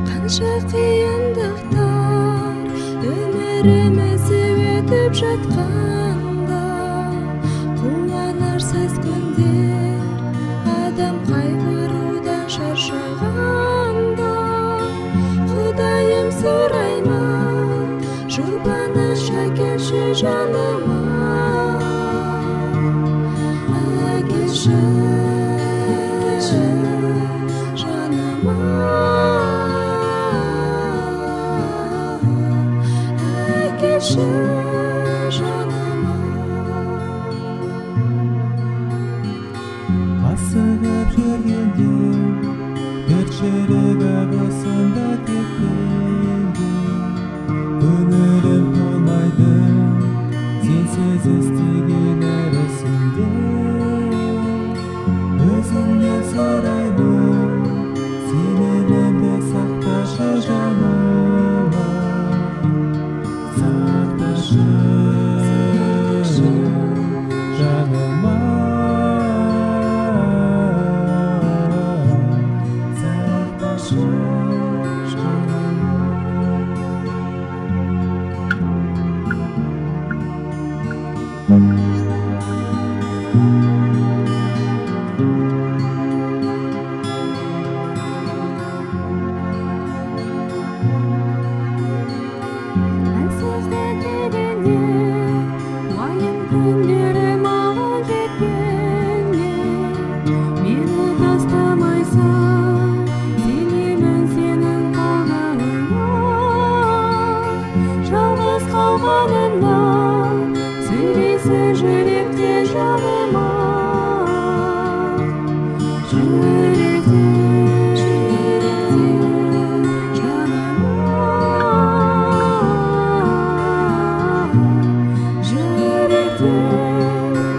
Қанша қиындықтар өмірімізді өтіп жатқанда, қуанышсыз күндер адам қайғырудан шаршағанда, Құдайым сұраймын, жұбаныша келші жаныма, әкелші жаныма, әкелші жаныма. Асығып жүргенде тіршілік ағысында кеткенде, көңілім толмайды сенсіз іздеген әр ісімде. Өзіңнен сұраймын, сенімімді сақташы жаныма, сақташы жаныма, сақташы жаныма. Әлсіздік дегенде, уайым күндері маған жеткенде, мені тастамайсың, сенемін сенің қалғаныңа. Жалғыз қалғанымда сөйлейсің жүректе жаныма, жүректе жаныма, жүректе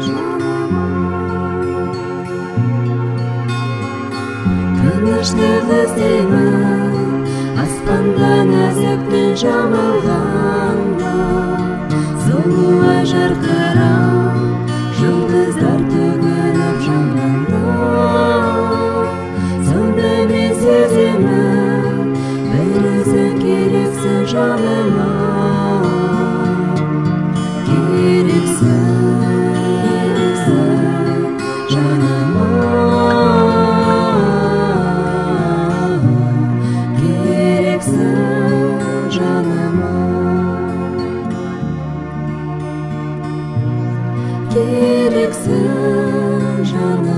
жаныма. Тыныштық іздеймін аспанда нәзік түн жамылғанда, сұлуы жарқырап жұлдыздар төгіліп жанғанда, сонда мен сеземін, бір өзің керексің жаныма, керексің жаныма, керексің жаныма, керексің жаныма.